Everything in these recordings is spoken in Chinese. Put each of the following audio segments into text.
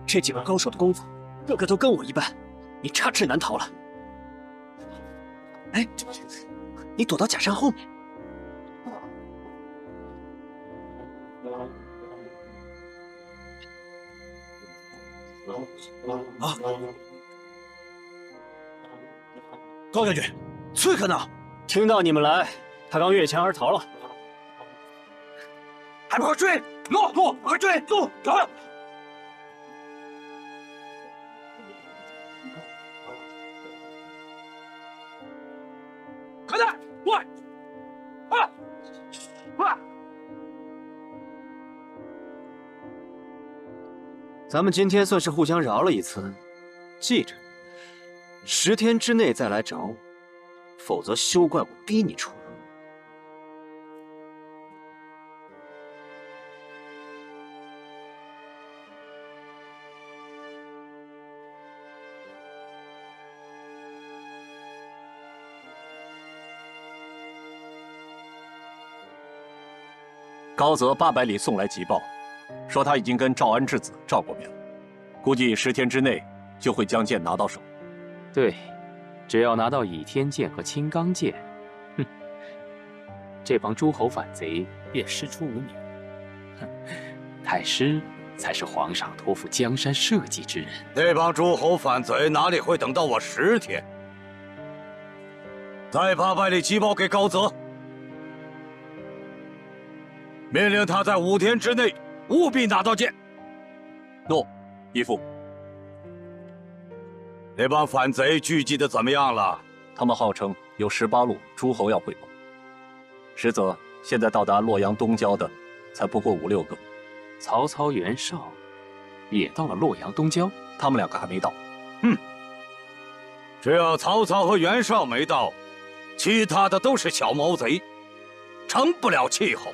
这几位高手的功夫，个个都跟我一般，你插翅难逃了。哎，你躲到假山后面。啊！高将军，刺客呢？听到你们来，他刚越墙而逃了。还不快追！怒！快追！怒！走！快点！快！快！咱们今天算是互相饶了一次，记着，10天之内再来找我，否则休怪我逼你出。高则800里送来急报，说他已经跟赵安之子赵过面了，估计10天之内就会将剑拿到手。对，只要拿到倚天剑和青钢剑，哼，这帮诸侯反贼便师出无名。哼，太师才是皇上托付江山社稷之人。那帮诸侯反贼哪里会等到我10天？再把800里急报给高则。 命令他在5天之内务必拿到剑。诺，义父。那帮反贼聚集的怎么样了？他们号称有18路诸侯要汇报，实则现在到达洛阳东郊的才不过5、6个。曹操、袁绍也到了洛阳东郊，他们2个还没到。只要曹操和袁绍没到，其他的都是小毛贼，成不了气候。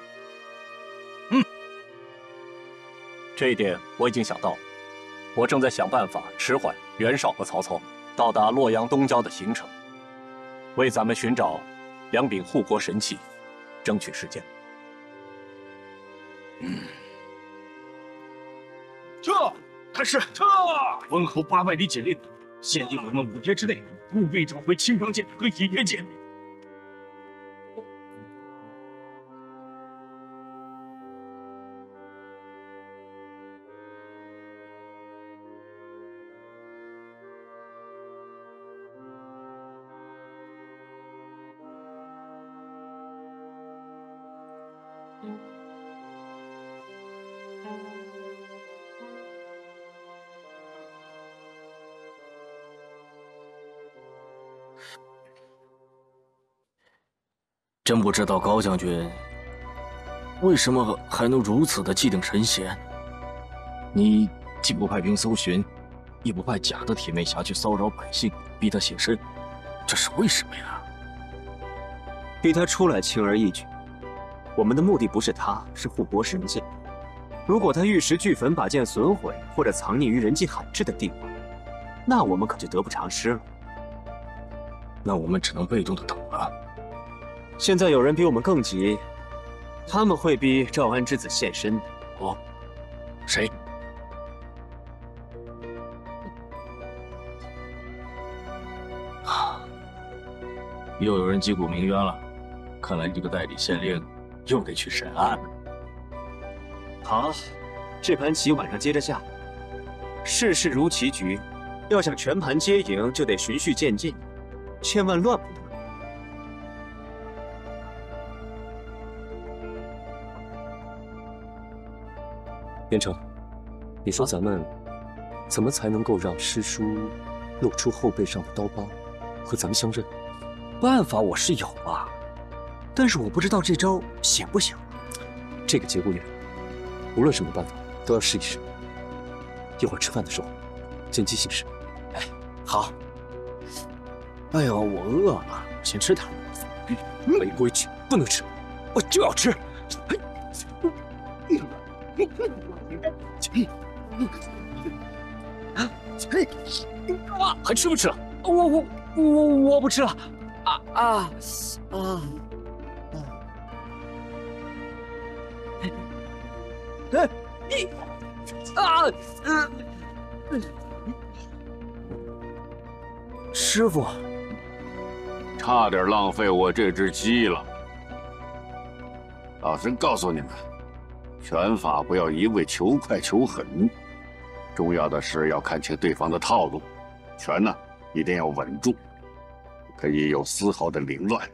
这一点我已经想到了，我正在想办法迟缓袁绍和曹操到达洛阳东郊的行程，为咱们寻找2柄护国神器争取时间。撤！太师，撤！温侯800里指令，限令我们5天之内务必找回青钢剑和倚天剑。 真不知道高将军为什么还能如此的气定神闲。你既不派兵搜寻，也不派假的铁面侠去骚扰百姓，逼他现身，这是为什么呀？逼他出来轻而易举。我们的目的不是他，是护国神剑。如果他玉石俱焚，把剑损毁，或者藏匿于人迹罕至的地方，那我们可就得不偿失了。那我们只能被动的等了。 现在有人比我们更急，他们会逼赵安之子现身。哦，谁？啊，又有人击鼓鸣冤了。看来这个代理县令又得去审案了。好，这盘棋晚上接着下。事事如棋局，要想全盘皆赢，就得循序渐进。千万乱不得。边城，你说咱们怎么才能够让师叔露出后背上的刀疤，和咱们相认？办法我是有啊，但是我不知道这招行不行。这个节骨眼，无论什么办法都要试一试。一会儿吃饭的时候，见机行事。哎，好。哎呦，我饿了，先吃点。没规矩，不能吃。我就要吃。还吃不吃了？我不吃了。师傅，差点浪费我这只鸡了。老实告诉你们，拳法不要一味求快求狠，重要的是要看清对方的套路。拳呢，一定要稳住，不可以有丝毫的凌乱。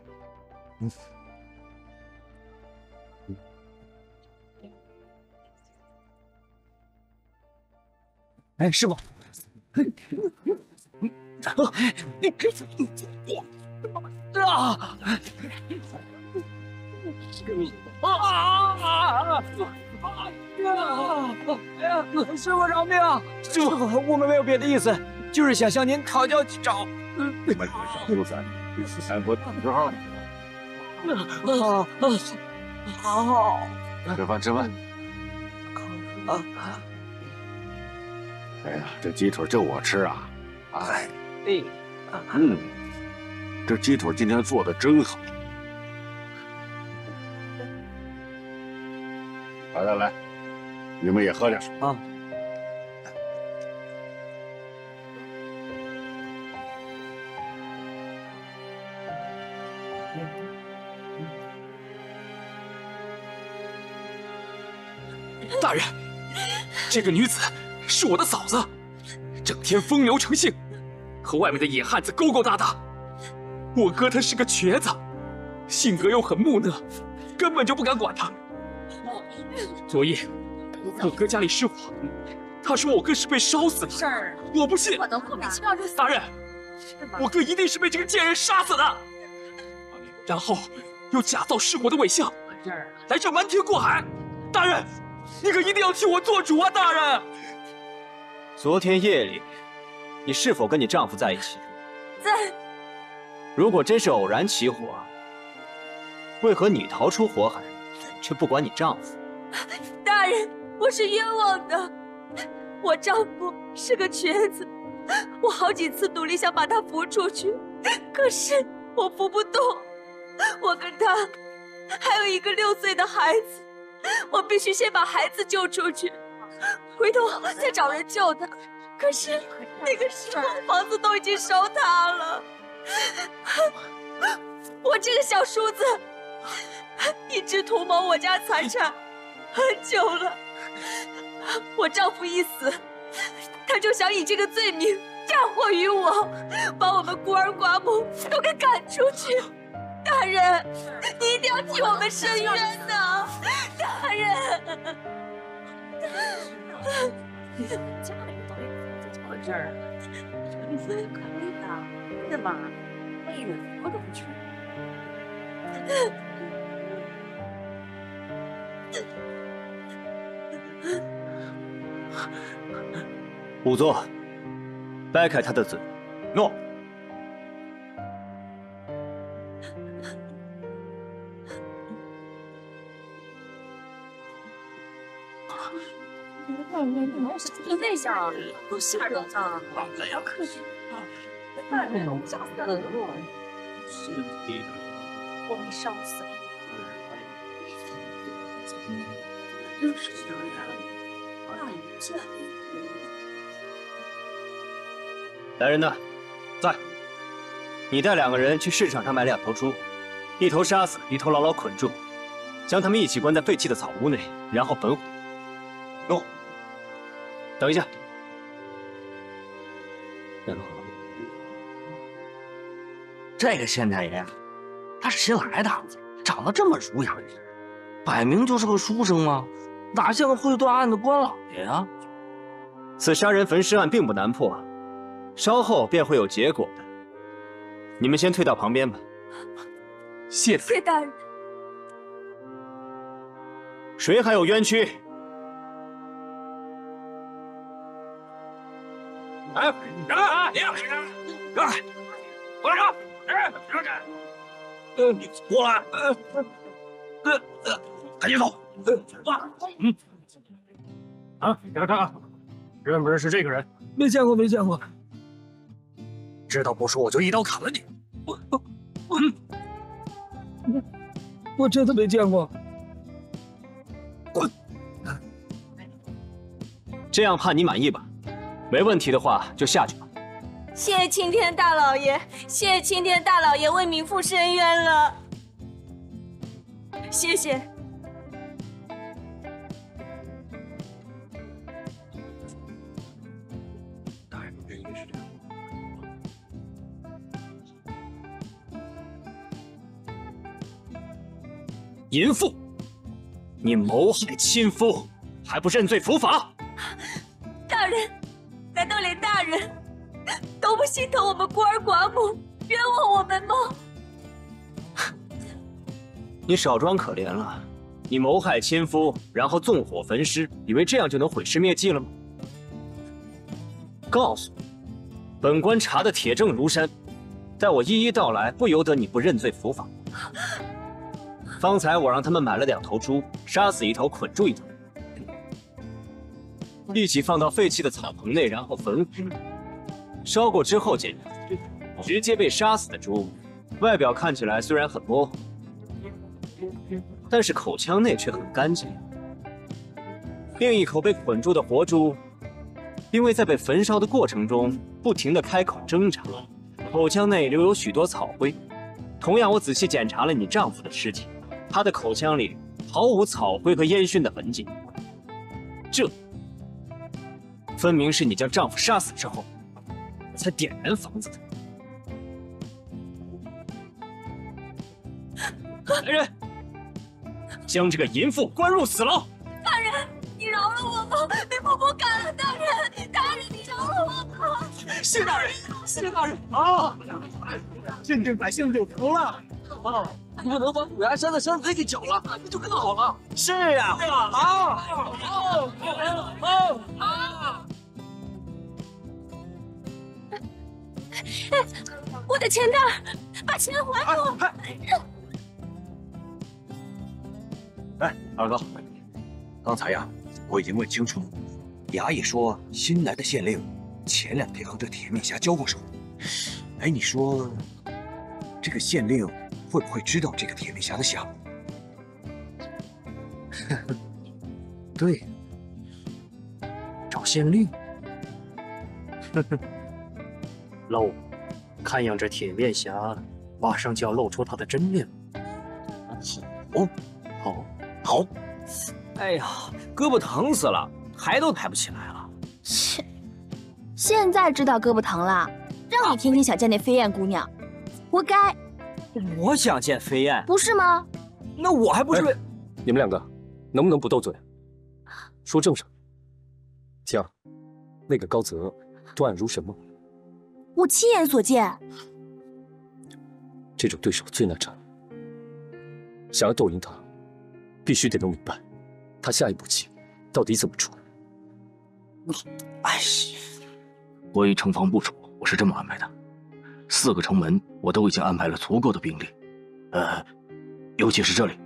哎，师傅，师傅饶命！师傅，我们没有别的意思，就是想向您讨教几招。你们小兔崽子，三国大时候。好。吃饭吃饭。哎呀，这鸡腿就我吃啊！哎，这鸡腿今天做的真好。来，你们也喝点啊。大人，这个女子是我的嫂子，整天风流成性，和外面的野汉子勾勾搭搭。我哥他是个瘸子，性格又很木讷，根本就不敢管他。昨夜我哥家里失火，他说我哥是被烧死的，我不信。我能莫名其妙就死？大人，我哥一定是被这个贱人杀死的，然后又假造失火的伪象，来这瞒天过海。大人，你可一定要替我做主啊！大人，昨天夜里，你是否跟你丈夫在一起？在。如果真是偶然起火，为何你逃出火海，却不管你丈夫？大人，我是冤枉的。我丈夫是个瘸子，我好几次努力想把他扶出去，可是我扶不动。我跟他还有一个6岁的孩子，我必须先把孩子救出去，回头再找人救他。可是那个时候房子都已经烧塌了，我这个小叔子一直图谋我家财产很久了。我丈夫一死，他就想以这个罪名嫁祸于我，把我们孤儿寡母都给赶出去。大人，你一定要替我们伸冤呐！大人，家里都在我这儿，你说可以的，是吗？为人我都不去。仵作，掰开他的嘴。诺。就那样，多吓人啊！哎呀，可是外面都吓死人了，我没烧死。来人呐，在。你带2个人去市场上买2头猪，一头杀死，一头牢牢捆住，将他们一起关在废弃的草屋内，然后焚毁。诺。等一下。这个县太爷，他是新来的，长得这么儒雅，摆明就是个书生嘛，哪像个会断案的官老爷呀？此杀人焚尸案并不难破，稍后便会有结果的。你们先退到旁边吧。谢大人。谁还有冤屈？哎，过来，赶紧走。给他看看，认不认识这个人？没见过，没见过。知道不说，我就一刀砍了你。我真的没见过。滚！这样判你满意吧？没问题的话就下去吧。谢谢青天大老爷，谢谢青天大老爷为民妇伸冤了，谢谢。大人这应该是这样。淫妇，你谋害亲夫，还不认罪伏法？大人，难道连大人都不心疼我们孤儿寡母，冤枉我们吗？你少装可怜了。你谋害亲夫，然后纵火焚尸，以为这样就能毁尸灭迹了吗？告诉你，本官查的铁证如山，待我一一道来，不由得你不认罪伏法。方才我让他们买了2头猪，杀死1头，捆住1头，一起放到废弃的草棚内，然后焚火。烧过之后检查，直接被杀死的猪，外表看起来虽然很模糊，但是口腔内却很干净。另一口被捆住的活猪，因为在被焚烧的过程中不停地开口挣扎，口腔内留有许多草灰。同样，我仔细检查了你丈夫的尸体，他的口腔里毫无草灰和烟熏的痕迹，这分明是你将丈夫杀死之后才点燃房子的。来人，将这个淫妇关入死牢！大人，你饶了我吧，被婆婆赶了。大人，大人，你饶了我吧！谢大人，谢大人啊！镇定百姓有福了啊！如果能把虎牙山的山贼给剿了，那就更好了。是啊，我的钱袋，把钱还我！哎，二哥，刚才呀，我已经问清楚了，衙役说新来的县令前2天和这铁面侠交过手。哎，你说这个县令会不会知道这个铁面侠的下落？对，找县令。喽，看样这铁面侠马上就要露出他的真面目。好。哎呀，胳膊疼死了，抬都抬不起来了。切，现在知道胳膊疼了，让你天天想见那飞燕姑娘，活该。我想见飞燕，不是吗？那我还不是为……你们2个能不能不斗嘴？说正事。晴儿，那个高泽断案如神吗？我亲眼所见。这种对手最难缠，想要斗赢他，必须得弄明白他下一步棋到底怎么出。哎，我已城防部署，我是这么安排的：4个城门我都已经安排了足够的兵力，尤其是这里，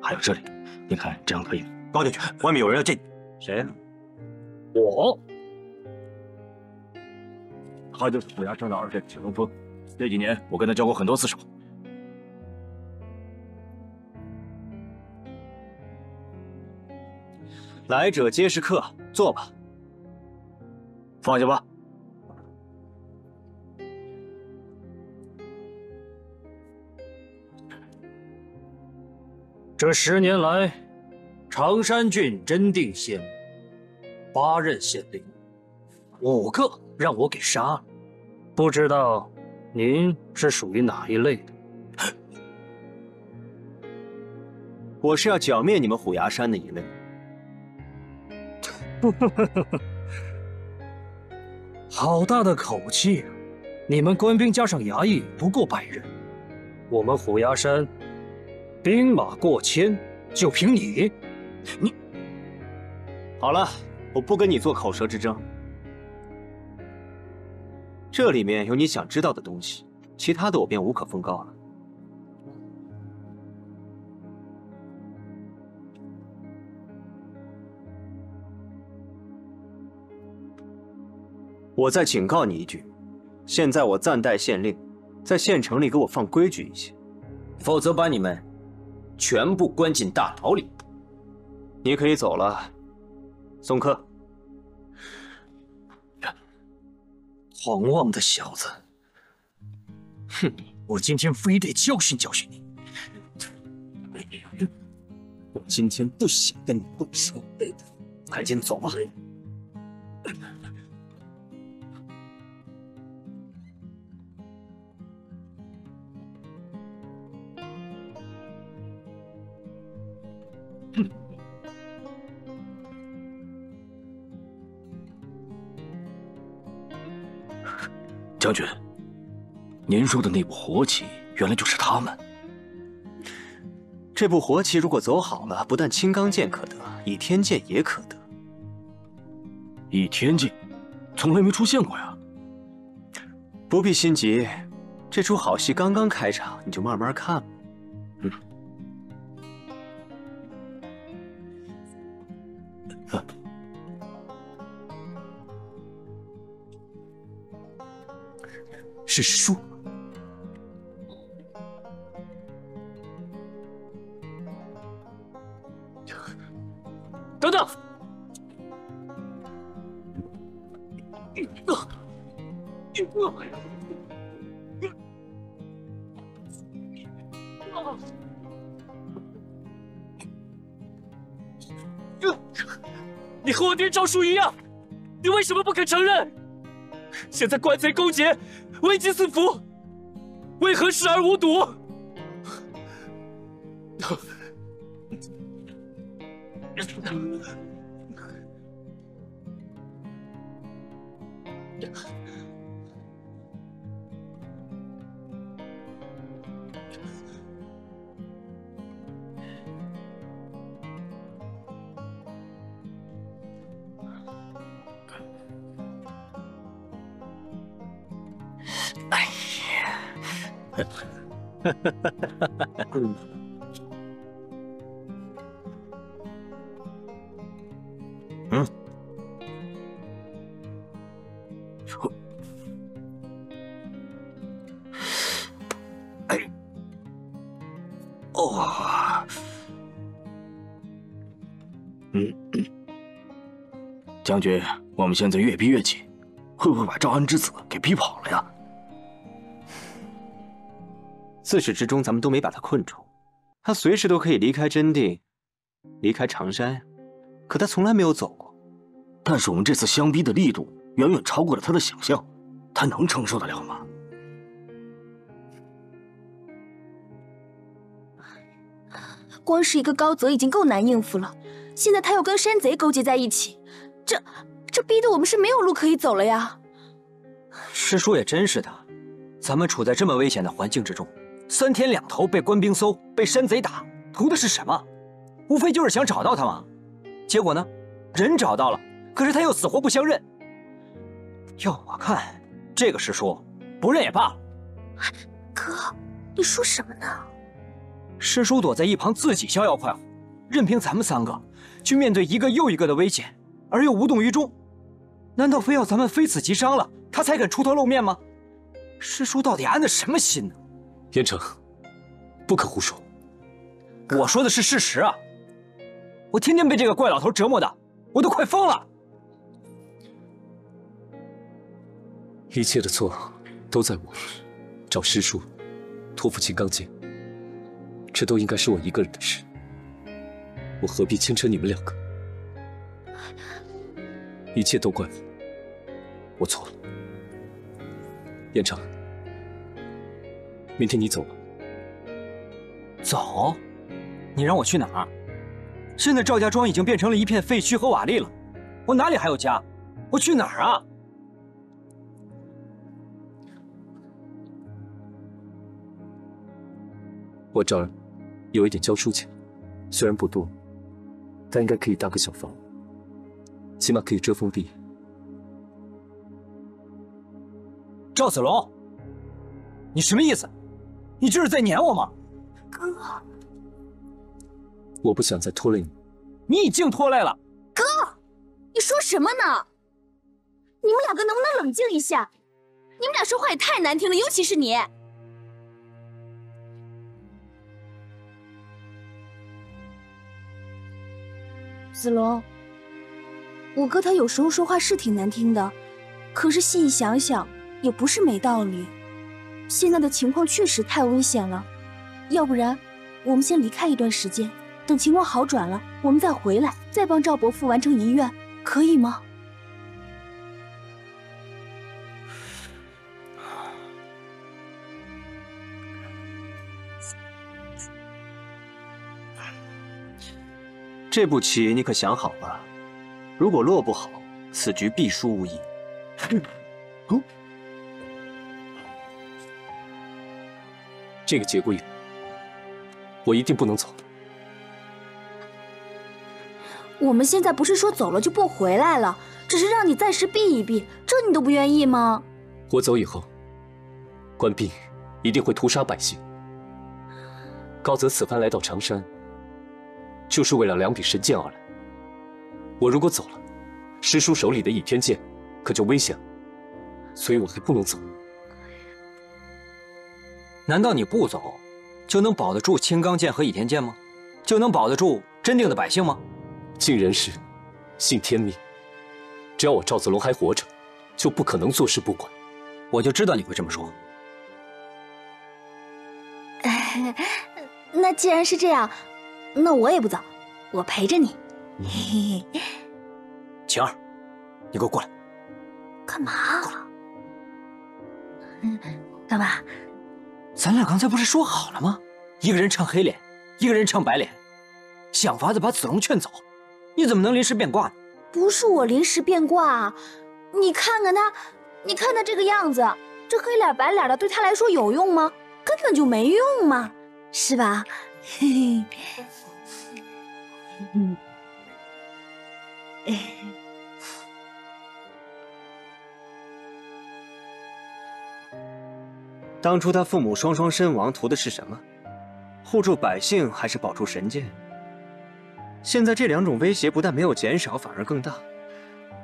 还有这里，你看这样可以吗？高将军，外面有人要见你。谁呀？我。他就是虎牙山的2寨铁龙峰，这几年我跟他交过很多次手。来者皆是客，坐吧。放下吧。这10年来，常山郡真定县8任县令，5个让我给杀了。不知道您是属于哪一类的？我是要剿灭你们虎牙山的一类。好大的口气啊！你们官兵加上衙役不过100人，我们虎牙山兵马过千，就凭你？好了，我不跟你做口舌之争。这里面有你想知道的东西，其他的我便无可奉告了。我再警告你一句，现在我暂代县令，在县城里给我放规矩一些，否则把你们全部关进大牢里。你可以走了，宋柯。狂妄的小子！哼，我今天非得教训教训你。我今天不想跟你动手，赶紧走吧。将军，您说的那部活棋，原来就是他们。这部活棋如果走好了，不但青钢剑可得，倚天剑也可得。倚天剑，从来没出现过呀。不必心急，这出好戏刚刚开场，你就慢慢看吧。是书。等等！你和我爹赵叔一样，你为什么不肯承认？现在官贼勾结，危机四伏，为何视而无睹？哎呀，将军，我们现在越逼越紧，会不会把赵安之子给逼跑了呀？自始至终，咱们都没把他困住，他随时都可以离开真定，离开长山，可他从来没有走过。但是我们这次相逼的力度远远超过了他的想象，他能承受得了吗？光是一个高泽已经够难应付了，现在他又跟山贼勾结在一起，这逼得我们是没有路可以走了呀。师叔也真是的，咱们处在这么危险的环境之中，3天2头被官兵搜，被山贼打，图的是什么？无非就是想找到他嘛。结果呢，人找到了，可是他又死活不相认。要我看，这个师叔不认也罢了。哥，你说什么呢？师叔躲在一旁自己逍遥快活，任凭咱们3个去面对一个又一个的危险，而又无动于衷。难道非要咱们非死即伤了，他才肯出头露面吗？师叔到底安的什么心呢？燕城，不可胡说。我说的是事实啊！我天天被这个怪老头折磨的，我都快疯了。一切的错都在我，找师叔，托付青钢剑，这都应该是我一个人的事，我何必牵扯你们2个？一切都怪我，我错了。燕城，明天你走了。走？你让我去哪儿？现在赵家庄已经变成了一片废墟和瓦砾了，我哪里还有家？我去哪儿啊？我这儿有一点教书钱，虽然不多，但应该可以搭个小房，起码可以遮风避雨。赵子龙，你什么意思？你这是在撵我吗？哥，我不想再拖累你。你已经拖累了。哥，你说什么呢？你们两个能不能冷静一下？你们俩说话也太难听了，尤其是你。子龙，我哥他有时候说话是挺难听的，可是细想想也不是没道理。现在的情况确实太危险了，要不然我们先离开一段时间，等情况好转了，我们再回来，再帮赵伯父完成遗愿，可以吗？这步棋你可想好了？如果落不好，此局必输无疑。这个节骨眼，我一定不能走。我们现在不是说走了就不回来了，只是让你暂时避一避，这你都不愿意吗？我走以后，官兵一定会屠杀百姓。高泽此番来到长山，就是为了2柄神剑而来。我如果走了，师叔手里的倚天剑可就危险了，所以我还不能走。难道你不走，就能保得住青钢剑和倚天剑吗？就能保得住真定的百姓吗？尽人事，信天命。只要我赵子龙还活着，就不可能坐视不管。我就知道你会这么说。那既然是这样，那我也不走，我陪着你。嘿嘿。晴儿，你给我过来。干嘛？干嘛？咱俩刚才不是说好了吗？一个人唱黑脸，一个人唱白脸，想法子把子龙劝走。你怎么能临时变卦呢？不是我临时变卦啊，你看看他，你看他这个样子，这黑脸白脸的对他来说有用吗？根本就没用嘛，是吧？嘿嘿。当初他父母双双身亡，图的是什么？护住百姓，还是保住神剑？现在这2种威胁不但没有减少，反而更大。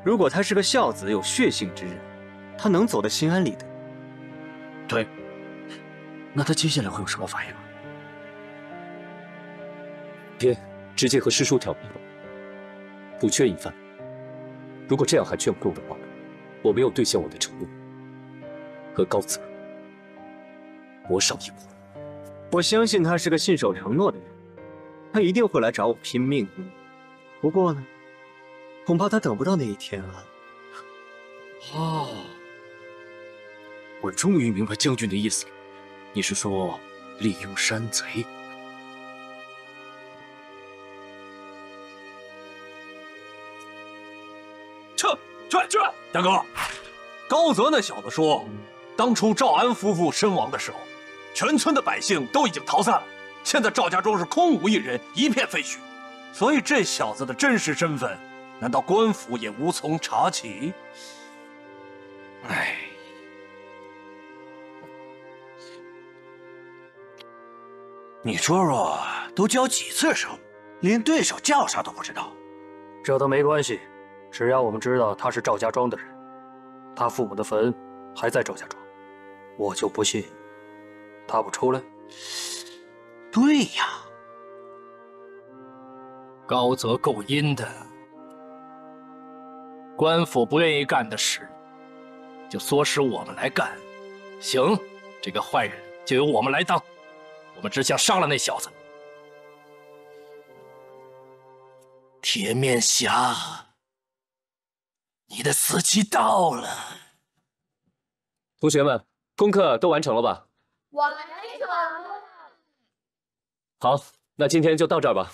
如果他是个孝子，有血性之人，他能走得心安理得？对。那他接下来会有什么反应？天直接和师叔挑明，补缺一番。如果这样还劝不够的话，我没有兑现我的承诺，和高泽搏上一搏。我相信他是个信守承诺的人，他一定会来找我拼命。不过呢，恐怕他等不到那一天了。哦，我终于明白将军的意思了。你是说利用山贼？去！大哥，高泽那小子说，当初赵安夫妇身亡的时候，全村的百姓都已经逃散了，现在赵家庄是空无一人，一片废墟。所以这小子的真实身份，难道官府也无从查起？唉，你说说，都交几次手，连对手叫啥都不知道。这都没关系，只要我们知道他是赵家庄的人，他父母的坟还在赵家庄，我就不信他不出来。对呀，高泽够阴的，官府不愿意干的事，就唆使我们来干。行，这个坏人就由我们来当，我们只想杀了那小子。铁面侠，你的死期到了。同学们，功课都完成了吧？完好，那今天就到这儿吧。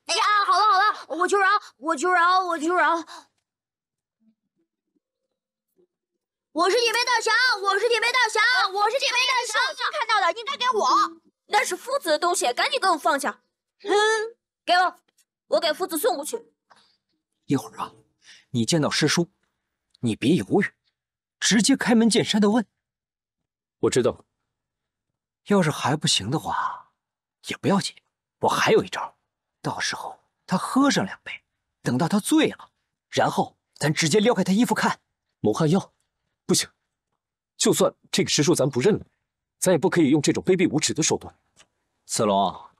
哎呀，好了好了，我求饶，我求饶，我求饶。我是铁背大侠，我是铁背大侠，我是铁背大侠。看到的应该给我，那是夫子的东西，赶紧给我放下。给我给夫子送过去。一会儿啊，你见到师叔，你别犹豫，直接开门见山的问。我知道。要是还不行的话，也不要紧，我还有一招。到时候他喝上2杯，等到他醉了，然后咱直接撩开他衣服看。谋害药，不行，就算这个师叔咱不认了，咱也不可以用这种卑鄙无耻的手段。子龙，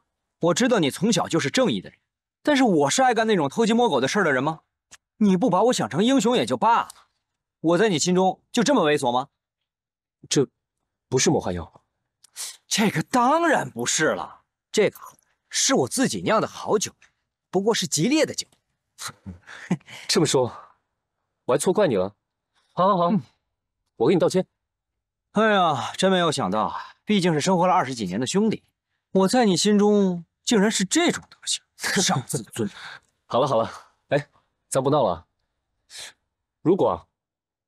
我知道你从小就是正义的人，但是我是爱干那种偷鸡摸狗的事的人吗？你不把我想成英雄也就罢了，我在你心中就这么猥琐吗？这不是谋害药。这个当然不是了，这个是我自己酿的好酒，不过是极烈的酒。这么说，我还错怪你了。好，我给你道歉。哎呀，真没有想到，毕竟是生活了20几年的兄弟，我在你心中竟然是这种德行，伤自尊。好了，哎，咱不闹了。如果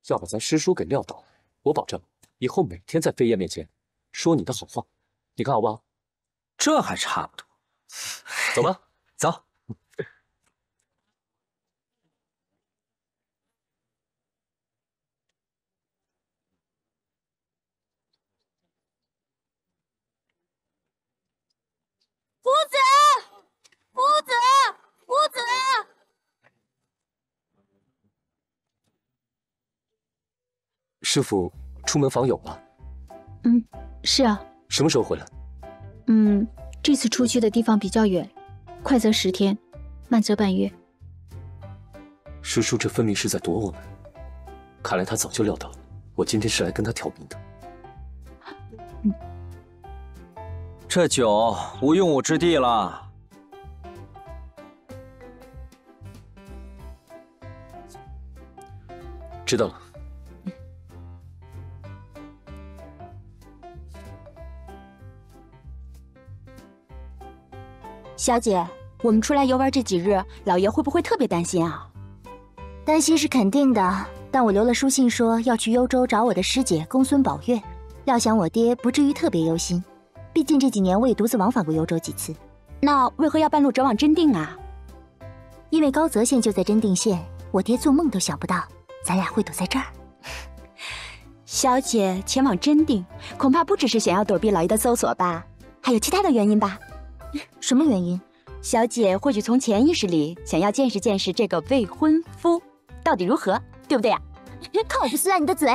要把咱师叔给撂倒，我保证以后每天在飞燕面前说你的好话，你看好不好？这还差不多。走吧，走。夫子，师傅出门访友了。是啊。什么时候回来？这次出去的地方比较远，快则10天，慢则半月。师叔这分明是在躲我们，看来他早就料到我今天是来跟他挑明的。这酒无用武之地了。知道了。小姐，我们出来游玩这几日，老爷会不会特别担心啊？担心是肯定的，但我留了书信说要去幽州找我的师姐公孙宝月，料想我爹不至于特别忧心，毕竟这几年我也独自往返过幽州几次。那为何要半路折往真定啊？因为高泽县就在真定县，我爹做梦都想不到咱俩会堵在这儿。小姐前往真定，恐怕不只是想要躲避老爷的搜索吧，还有其他的原因吧？什么原因？小姐或许从潜意识里想要见识见识这个未婚夫到底如何，对不对呀？看我不撕烂你的嘴！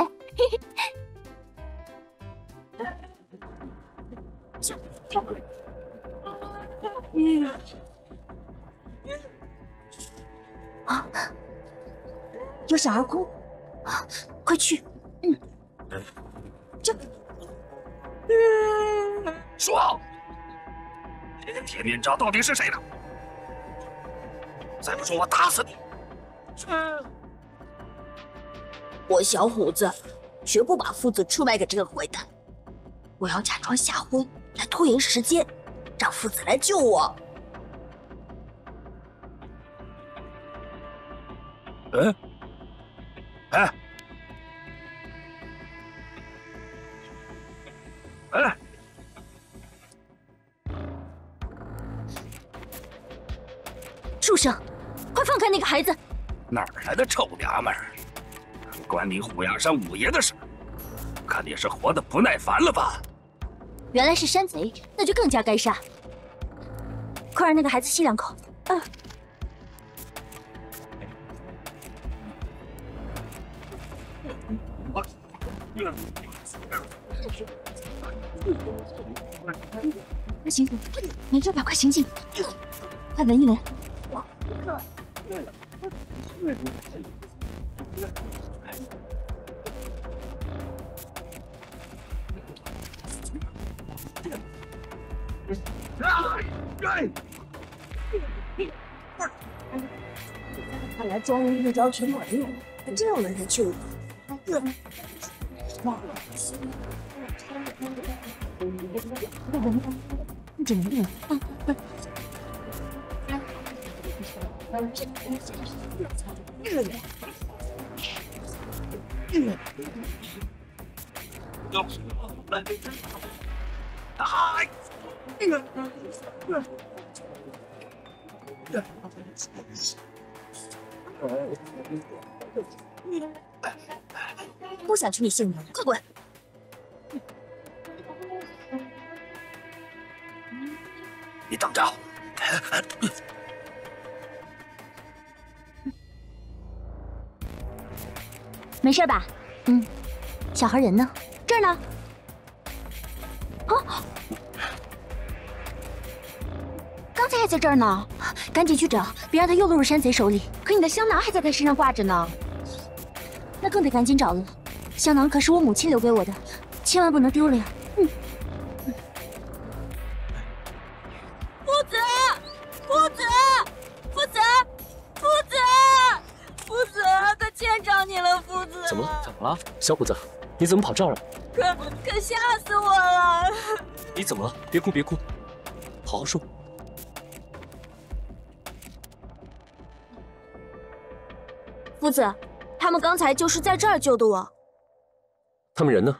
啊！有小儿哭，快去！说，这个铁面罩到底是谁的？再不说我打死你！我小虎子绝不把夫子出卖给这个坏蛋，我要假装吓昏来拖延时间，让夫子来救我。畜生，快放开那个孩子！哪儿来的臭娘们儿？关你虎牙山五爷的事，看你是活得不耐烦了吧？原来是山贼，那就更加该杀！快让那个孩子吸2口。行，没这把，快醒醒，快闻一闻。看来庄人这招全管用，真有人救你。不想娶你性命，快滚！你等着！没事吧？小孩人呢？这儿呢。啊！刚才还在这儿呢，赶紧去找，别让他又落入山贼手里。可你的香囊还在他身上挂着呢，那更得赶紧找了。香囊可是我母亲留给我的，千万不能丢了呀。夫子，夫子，夫子，夫子，夫子，他见着你了，夫子。怎么了？怎么了？小伙子，你怎么跑这儿了？可吓死我了！你怎么了？别哭，别哭，好好说。夫子，他们刚才就是在这儿救的我。他们人呢？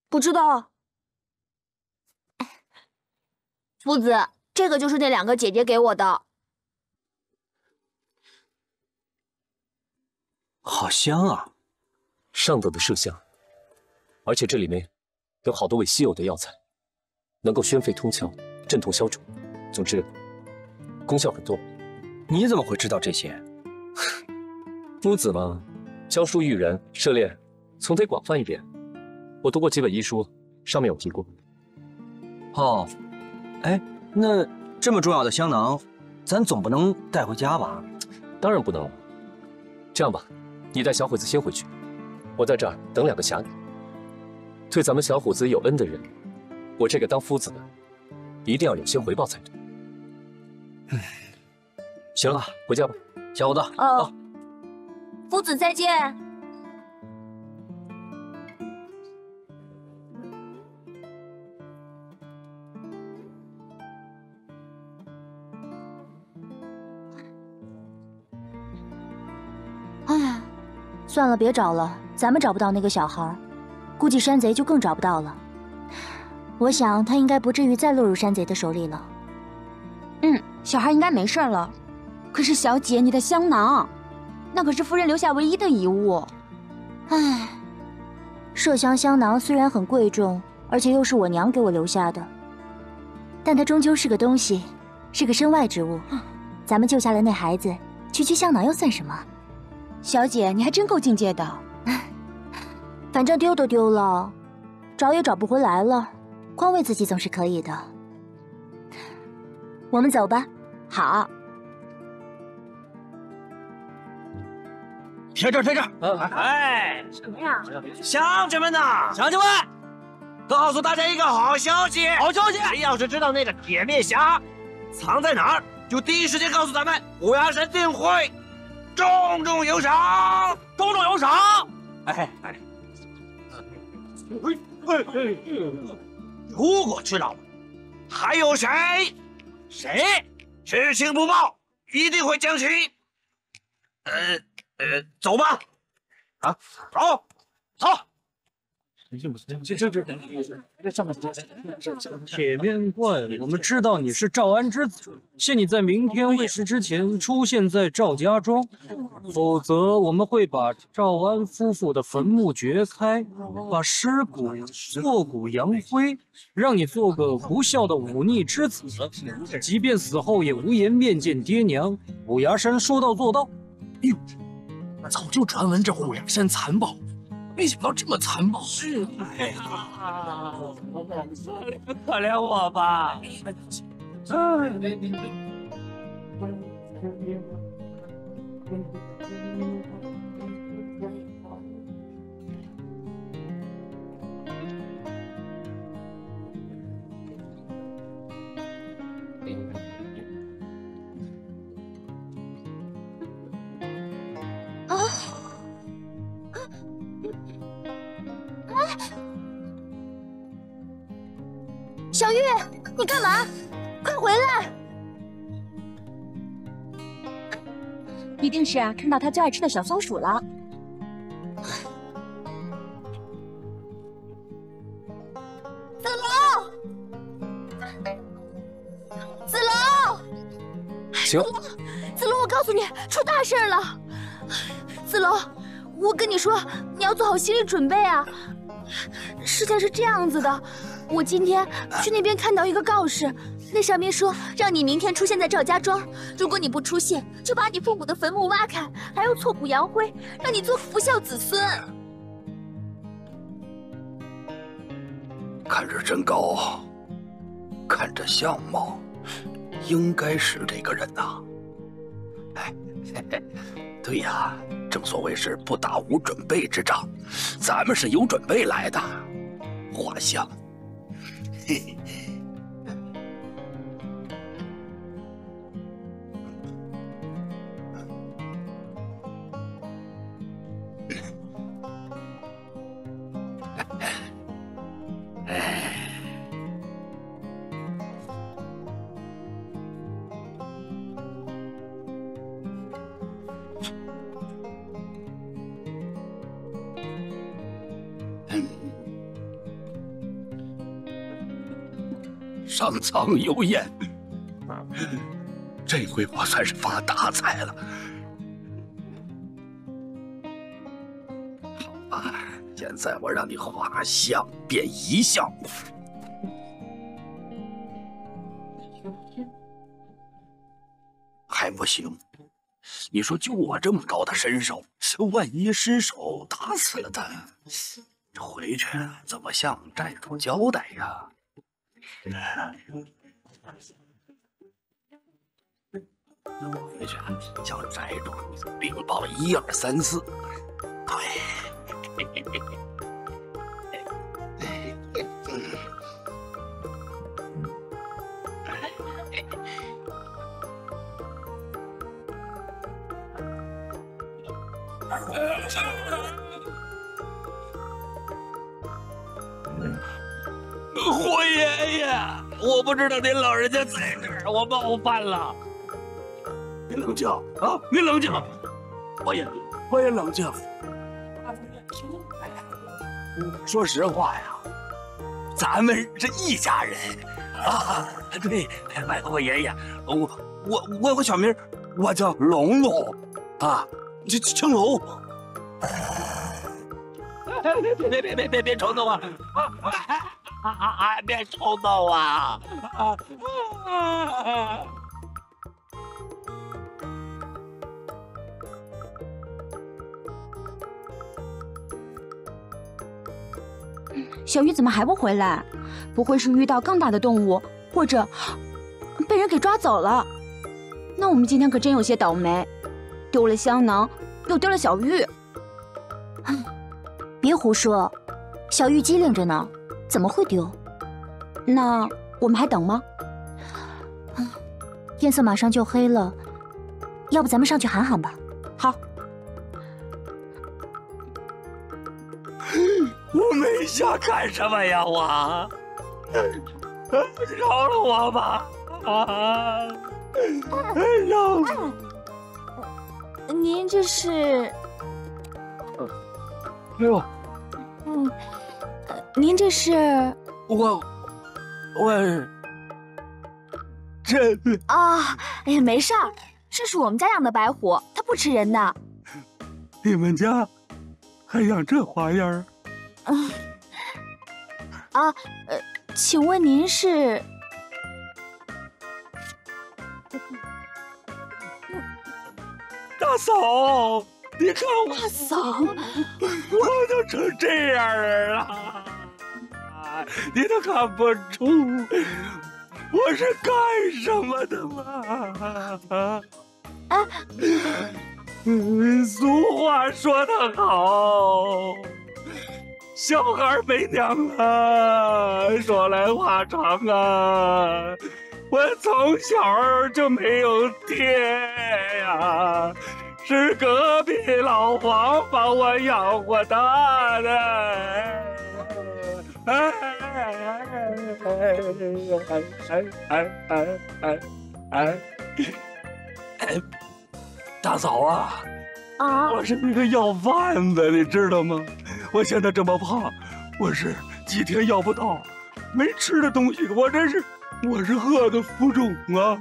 不知道。夫子，这个就是那2个姐姐给我的。好香啊！上等的麝香，而且这里面有好多味稀有的药材，能够宣肺通窍、镇痛消肿，总之功效很多。你怎么会知道这些？夫子嘛，教书育人，涉猎总得广泛一点。我读过几本医书，上面有提过。哦，哎，那这么重要的香囊，咱总不能带回家吧？当然不能了。这样吧，你带小伙子先回去，我在这儿等2个侠女。对咱们小伙子有恩的人，我这个当夫子的一定要有些回报才对。行了，回家吧，小伙子。哦，夫子再见。哎，算了，别找了，咱们找不到那个小孩，估计山贼就更找不到了。我想他应该不至于再落入山贼的手里了。小孩应该没事了。可是小姐，你的香囊，那可是夫人留下唯一的遗物。唉，麝香香囊虽然很贵重，而且又是我娘给我留下的，但它终究是个东西，是个身外之物。咱们救下了那孩子，区区香囊又算什么？小姐，你还真够境界的。反正丢都丢了，找也找不回来了，宽慰自己总是可以的。我们走吧。好。贴这儿，贴这儿。哎，什么呀？乡亲们呐，乡亲们，告诉大家一个好消息！好消息！谁要是知道那个铁面侠藏在哪儿，就第一时间告诉咱们，虎牙山定会重重有赏，重重有赏！哎，如果知道了，还有谁知情不报，一定会将其走吧，啊，走。铁面怪，我们知道你是赵安之子，限你在明天未时之前出现在赵家庄，否则我们会把赵安夫妇的坟墓掘开，把尸骨挫骨扬灰，让你做个不孝的忤逆之子，即便死后也无颜面见爹娘。虎牙山说到做到。哎呦，早就传闻这虎牙山残暴。没想到这么残暴！是，哎呀，可怜我吧！小玉，你干嘛？快回来！一定是看到他最爱吃的小松鼠了。子龙，子龙，行，子龙，我告诉你，出大事了！子龙，我跟你说，你要做好心理准备啊！事情是这样子的，我今天去那边看到一个告示，那上面说让你明天出现在赵家庄，如果你不出现，就把你父母的坟墓挖开，还要挫骨扬灰，让你做个不孝子孙。看着真高，看着相貌，应该是这个人呐。哎，对呀，正所谓是不打无准备之仗，咱们是有准备来的。画像，嘿嘿。上苍有眼，这回我算是发大财了。好吧，现在我让你画像变遗像。还不行，你说就我这么高的身手，万一失手打死了他，这回去怎么向债主交代呀？回去向债主禀报1、2、3、4。对，霍爷爷，我不知道您老人家在这儿，我冒犯了。您冷静啊！您冷静，霍爷冷静。说实话呀，咱们是一家人啊。对，霍爷爷，我小名我叫龙龙啊，青龙。别冲动啊！别冲动啊！小玉怎么还不回来？不会是遇到更大的动物，或者被人给抓走了？那我们今天可真有些倒霉，丢了香囊，又丢了小玉。别胡说，小玉机灵着呢，怎么会丢？那我们还等吗？天色马上就黑了，要不咱们上去喊喊吧？好。我没想干什么呀，我饶了我吧！饶了。您这是？哎呦，您这是？我这啊，哎呀，没事儿，这是我们家养的白虎，它不吃人的。你们家还养这花样？请问您是？大嫂，你看我，大嫂，我都成这样了，你都看不出我是干什么的吗？俗话说得好，小孩没娘啊。说来话长啊，我从小就没有爹呀，是隔壁老黄帮我养活他的。大嫂啊，我是一个要饭的，你知道吗？我现在这么胖，我是几天要不到，没吃的东西，我是饿得浮肿啊！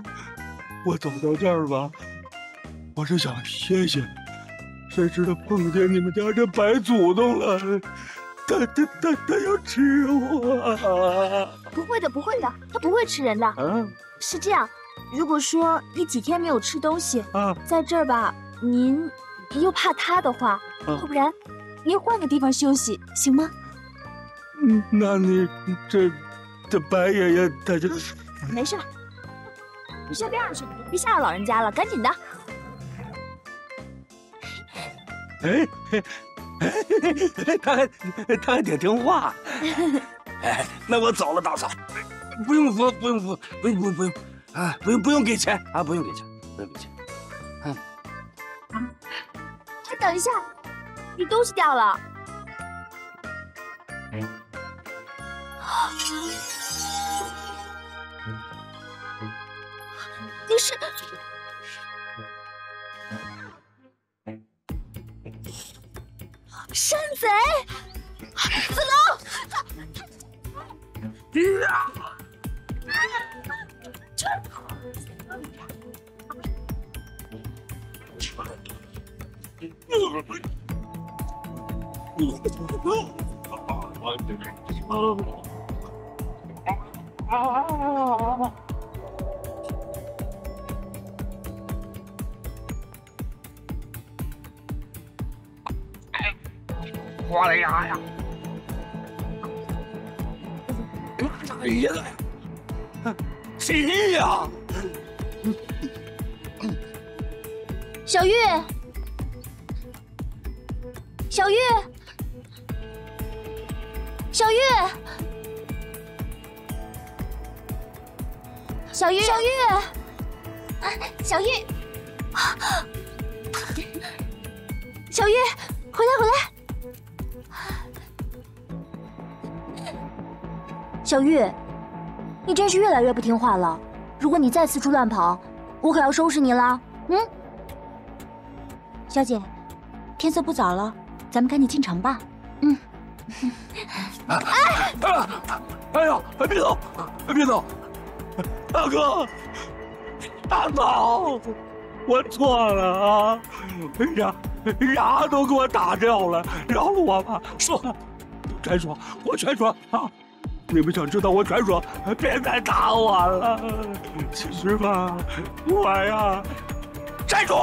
我走到这儿吧，我是想歇歇，谁知道碰见你们家这白祖宗了，他要吃我！不会的，不会的，他不会吃人的。是这样，如果说你几天没有吃东西，在这儿吧，您又怕他的话，要不然您换个地方休息，行吗？那你这白爷爷他就没事，你先边上去，别吓着老人家了，赶紧的。他还挺听话。那我走了，大嫂，不用扶，不用啊，不用给钱啊，不用给钱。等一下，你东西掉了。你是山贼，子龙，我的牙呀！哎呀，谁呀？小玉，小玉，小玉，小玉，小玉，小玉，小玉，回来！小玉，你真是越来越不听话了。如果你再四处乱跑，我可要收拾你了。小姐，天色不早了，咱们赶紧进城吧。哎呀，别走，别走！大哥，大嫂，我错了啊！牙都给我打掉了，饶了我吧！说，全说，我全说啊！你们想知道我全说，别再打我了。其实吧，我呀，站住！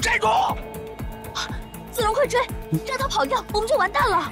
站住！子龙，快追！让他跑掉，我们就完蛋了。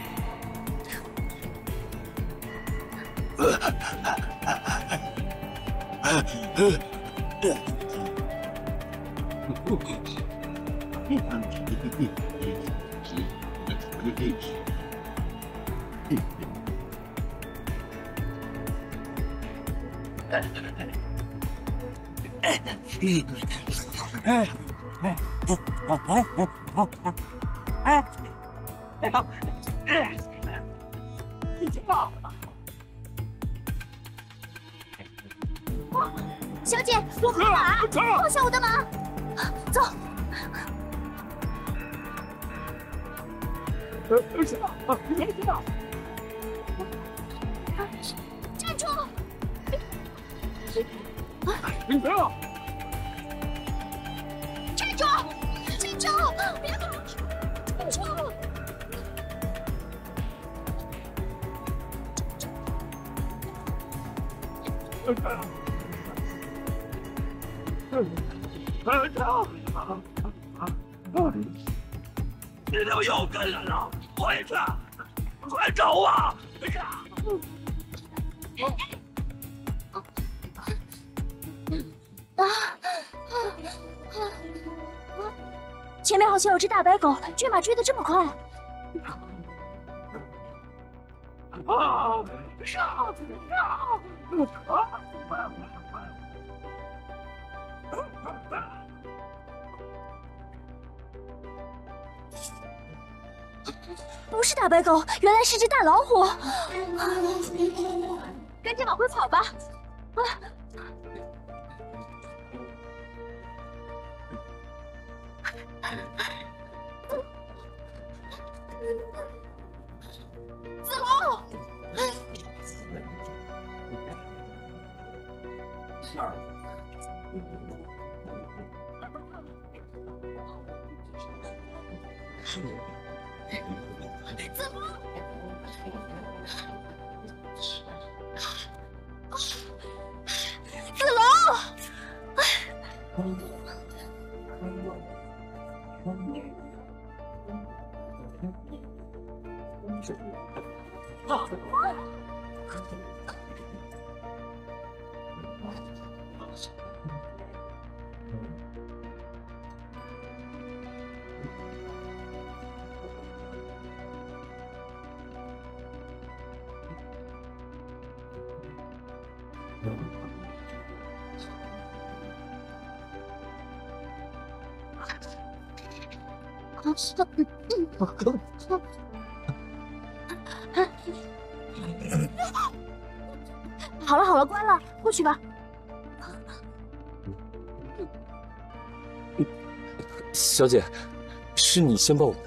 小姐，我干嘛？放下我的马！走。站住！你不要！站住！站住！别跑！站住！这条又跟上了，快去！快走啊！前面好像有只大白狗，追马追得这么快。不是大白狗，原来是只大老虎！赶紧往回跑吧！啊！子龙！子龙！子龙！好了好了，关了，过去吧。小姐，是你先抱我的。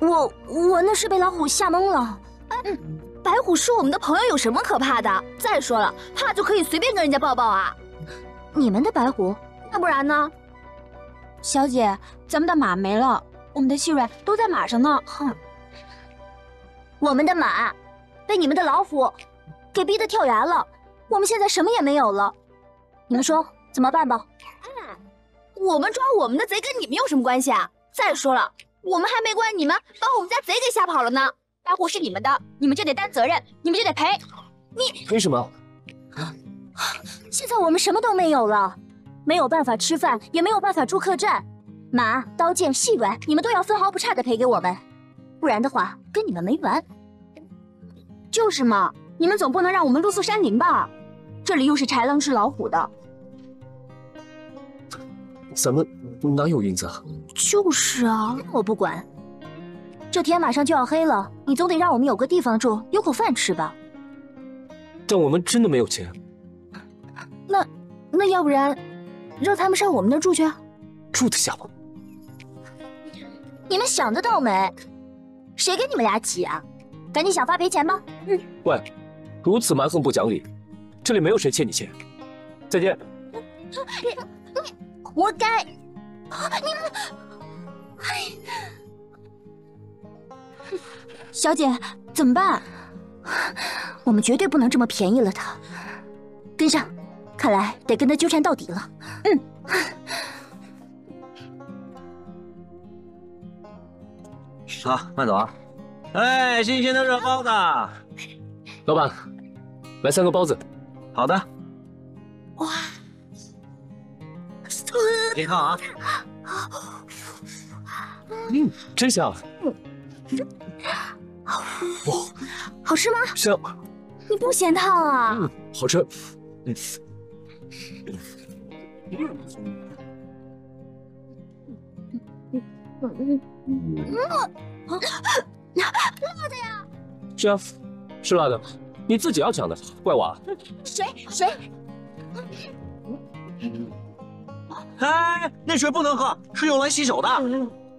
我那是被老虎吓懵了。白虎是我们的朋友，有什么可怕的？再说了，怕就可以随便跟人家抱抱啊。你们的白虎，那不然呢？小姐，咱们的马没了，我们的细软都在马上呢。哼，我们的马被你们的老虎给逼得跳崖了，我们现在什么也没有了。你们说怎么办吧？我们抓我们的贼跟你们有什么关系啊？再说了，我们还没关你们把我们家贼给吓跑了呢。白虎是你们的，你们就得担责任，你们就得赔。你赔什么？现在我们什么都没有了，没有办法吃饭，也没有办法住客栈，马、刀剑、细软，你们都要分毫不差的赔给我们，不然的话跟你们没完。就是嘛，你们总不能让我们露宿山林吧？这里又是豺狼吃老虎的。咱们哪有银子啊？就是啊，我不管。这天马上就要黑了，你总得让我们有个地方住，有口饭吃吧。但我们真的没有钱。那要不然，让他们上我们那儿住去？住得下吗？你们想得到没？谁跟你们俩挤啊？赶紧想法赔钱吧。喂，如此蛮横不讲理，这里没有谁欠你钱。再见。活该！你们，小姐，怎么办？我们绝对不能这么便宜了他。跟上，看来得跟他纠缠到底了。好，慢走啊！哎，新鲜的热包子。老板，来3个包子。好的。哇，健康啊！真香。哇，好吃吗？香。你不嫌烫啊？好吃。辣的呀！是啊，是辣的，你自己要讲的，怪我啊？水。哎，那水不能喝，是用来洗手的。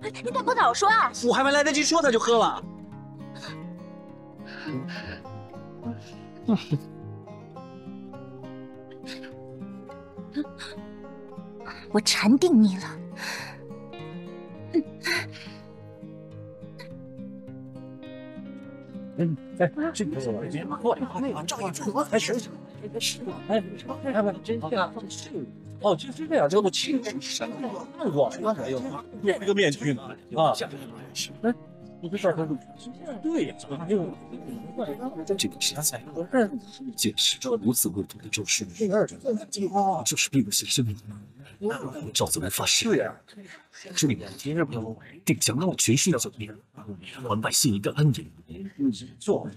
你怎么不早说啊？我还没来得及说，他就喝了。我馋定你了。哎，这个别过来，那个照应主播才是。哎，真像哦，就是这样，叫做青出山我还有这个面具呢啊！哎，你这事儿对呀，这个天才解释着如此恶毒的咒术，就是逼我先生命。赵子龙发誓，这里定将让全数剿灭，还百姓一个安宁。做。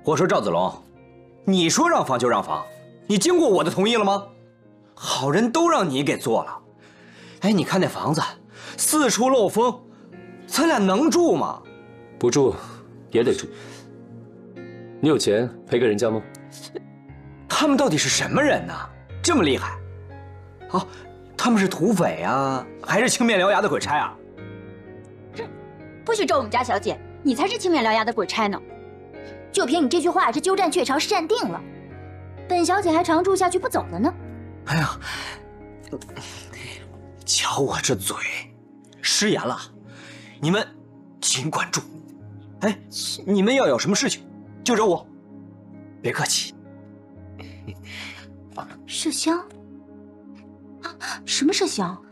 我说赵子龙，你说让房就让房，你经过我的同意了吗？好人都让你给做了。哎，你看那房子，四处漏风，咱俩能住吗？不住也得住。你有钱赔给人家吗？他们到底是什么人呢？这么厉害？啊，他们是土匪啊，还是青面獠牙的鬼差啊？不许咒我们家小姐，你才是青面獠牙的鬼差呢！就凭你这句话，这鸠占鹊巢是站定了，本小姐还常住下去不走了呢。哎呀，瞧我这嘴，失言了，你们尽管住。哎，你们要有什么事情就找我，别客气。麝香？什么麝香？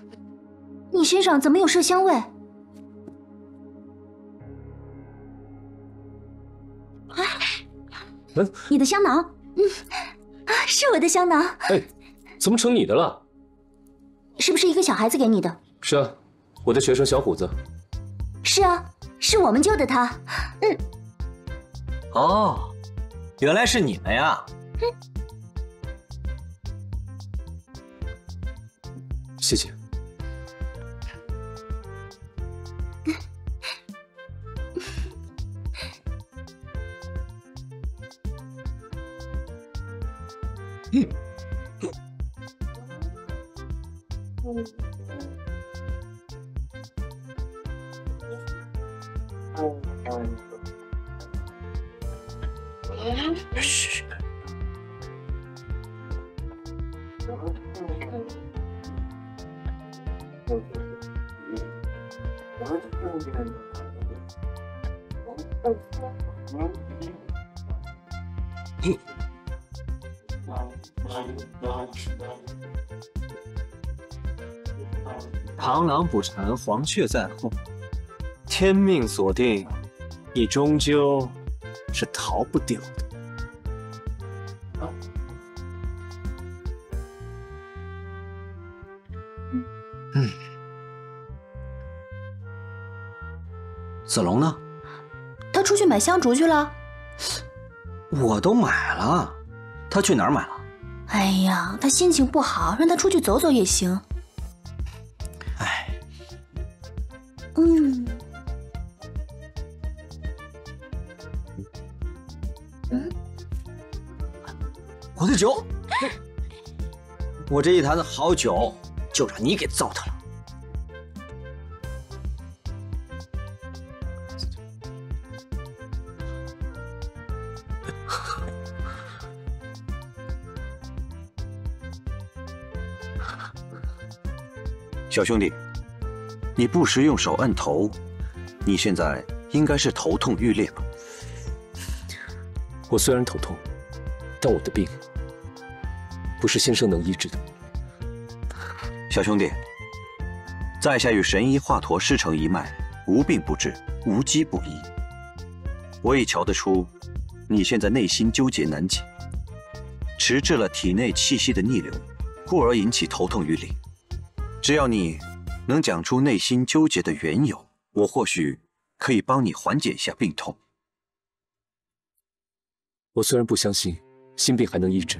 你身上怎么有麝香味？你的香囊，是我的香囊。哎，怎么成你的了？是不是一个小孩子给你的？是啊，我的学生小虎子。是啊，是我们救的他。哦，原来是你们呀。谢谢。嘘。螳螂捕蝉，黄雀在后。天命所定，你终究是逃不掉的。子龙呢？他出去买香烛去了。我都买了，他去哪儿买了？哎呀，他心情不好，让他出去走走也行。哎，我的酒，我这一坛子好酒，就让你给糟蹋了。小兄弟，你不时用手按头，你现在应该是头痛欲裂吧？我虽然头痛，但我的病不是先生能医治的。小兄弟，在下与神医华佗师承一脉，无病不治，无疾不医。我已瞧得出，你现在内心纠结难解，迟滞了体内气息的逆流，故而引起头痛欲裂。只要你能讲出内心纠结的缘由，我或许可以帮你缓解一下病痛。我虽然不相信心病还能医治，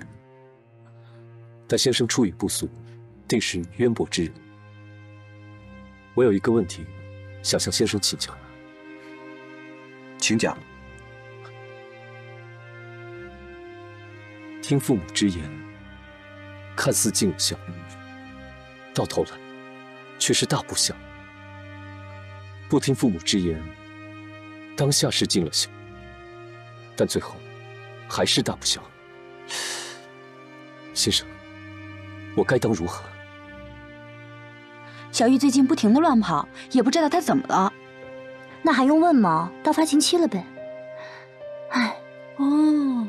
但先生出语不俗，定是渊博之人。我有一个问题，想向先生请教。请讲。听父母之言，看似尽有效，到头来却是大不效；不听父母之言，当下是尽了孝，但最后还是大不孝。先生，我该当如何？小玉最近不停的乱跑，也不知道她怎么了。那还用问吗？到发情期了呗。唉，哦，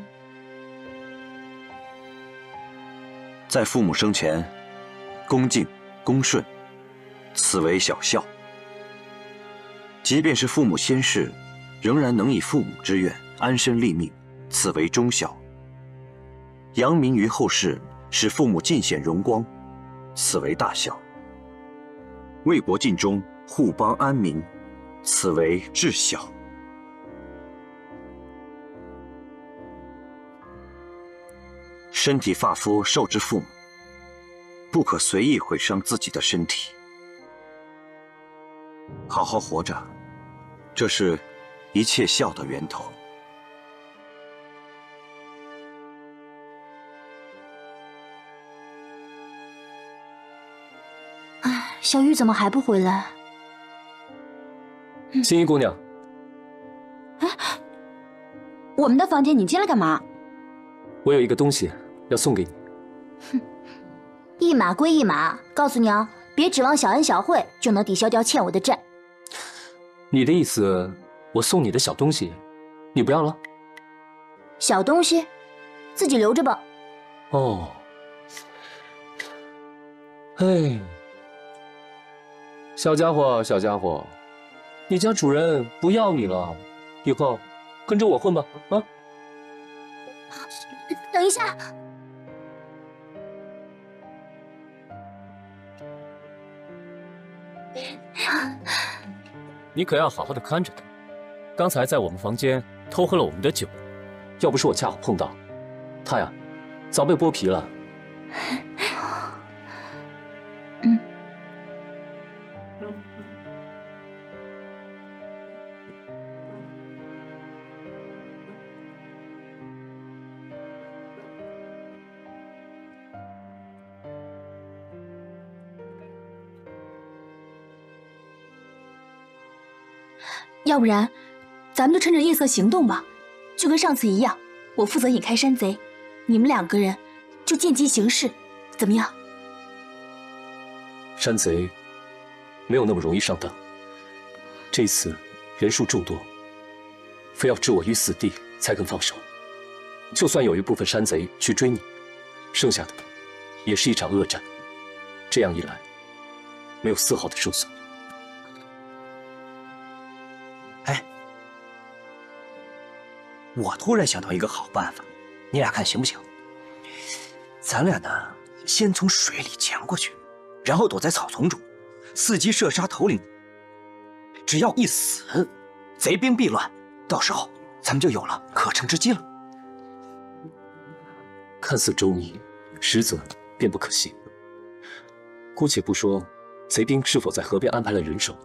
在父母生前，恭敬恭顺，此为小孝。即便是父母先逝，仍然能以父母之愿安身立命，此为忠孝。扬名于后世，使父母尽显荣光，此为大孝。为国尽忠，护邦安民，此为至孝。身体发肤受之父母，不可随意毁伤自己的身体。好好活着，这是一切孝的源头。唉，小玉怎么还不回来？青衣姑娘，我们的房间你进来干嘛？我有一个东西要送给你。一码归一码，告诉你啊，别指望小恩小惠就能抵消掉欠我的债。你的意思，我送你的小东西，你不要了？小东西，自己留着吧。哦，哎，小家伙，小家伙，你家主人不要你了，以后跟着我混吧，啊！等一下。你可要好好的看着他，刚才在我们房间偷喝了我们的酒，要不是我恰好碰到，他呀，早被剥皮了。要不然，咱们就趁着夜色行动吧，就跟上次一样，我负责引开山贼，你们2个人就见机行事，怎么样？山贼没有那么容易上当，这次人数众多，非要置我于死地才肯放手。就算有一部分山贼去追你，剩下的也是一场恶战。这样一来，没有丝毫的胜算。我突然想到一个好办法，你俩看行不行？咱俩呢，先从水里潜过去，然后躲在草丛中，伺机射杀头领。只要一死，贼兵必乱，到时候咱们就有了可乘之机了。看似周密，实则便不可信。姑且不说贼兵是否在河边安排了人手，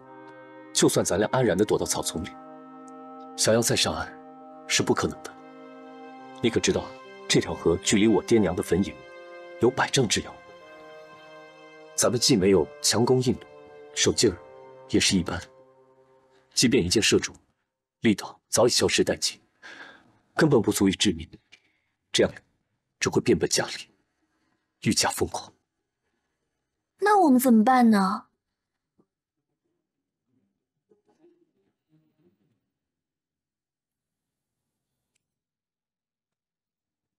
就算咱俩安然地躲到草丛里，想要再上岸是不可能的。你可知道，这条河距离我爹娘的坟茔有100丈之遥。咱们既没有强弓硬弩，手劲儿也是一般，即便一箭射中，力道早已消失殆尽，根本不足以致命。这样只会变本加厉，愈加疯狂。那我们怎么办呢？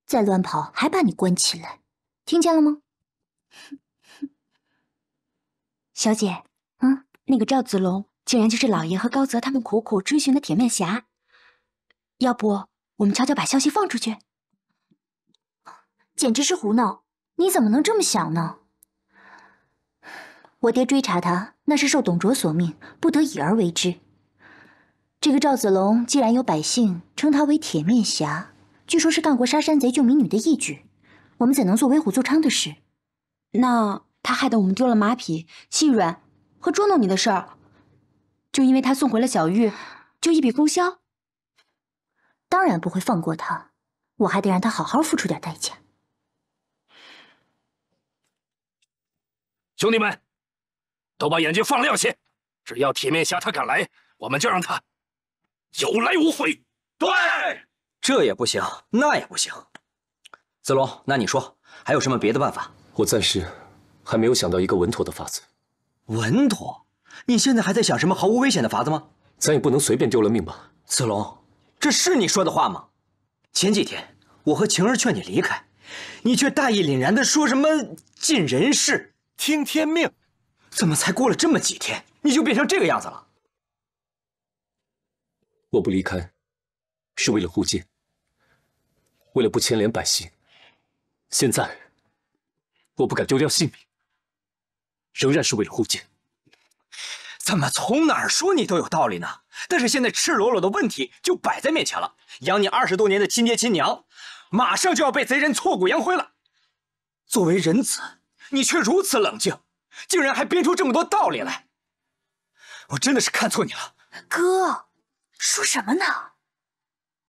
再乱跑，还把你关起来，听见了吗？小姐，那个赵子龙竟然就是老爷和高泽他们苦苦追寻的铁面侠，要不我们悄悄把消息放出去？简直是胡闹！你怎么能这么想呢？我爹追查他，那是受董卓所命，不得已而为之。这个赵子龙既然有百姓称他为铁面侠，据说是干过杀山贼救民女的义举，我们怎能做为虎作伥的事？那他害得我们丢了马匹、细软和捉弄你的事儿，就因为他送回了小玉，就一笔勾销？当然不会放过他，我还得让他好好付出点代价。兄弟们，都把眼睛放亮些！只要铁面侠他敢来，我们就让他有来无回。对，这也不行，那也不行。子龙，那你说还有什么别的办法？我暂时还没有想到一个稳妥的法子。稳妥？你现在还在想什么毫无危险的法子吗？咱也不能随便丢了命吧。子龙，这是你说的话吗？前几天我和晴儿劝你离开，你却大义凛然地说什么尽人事、听天命。怎么才过了这么几天，你就变成这个样子了？我不离开，是为了护剑，为了不牵连百姓。现在，我不敢丢掉性命，仍然是为了护剑。怎么从哪儿说你都有道理呢？但是现在赤裸裸的问题就摆在面前了，养你20多年的亲爹亲娘，马上就要被贼人挫骨扬灰了。作为人子，你却如此冷静，竟然还编出这么多道理来。我真的是看错你了。哥，说什么呢？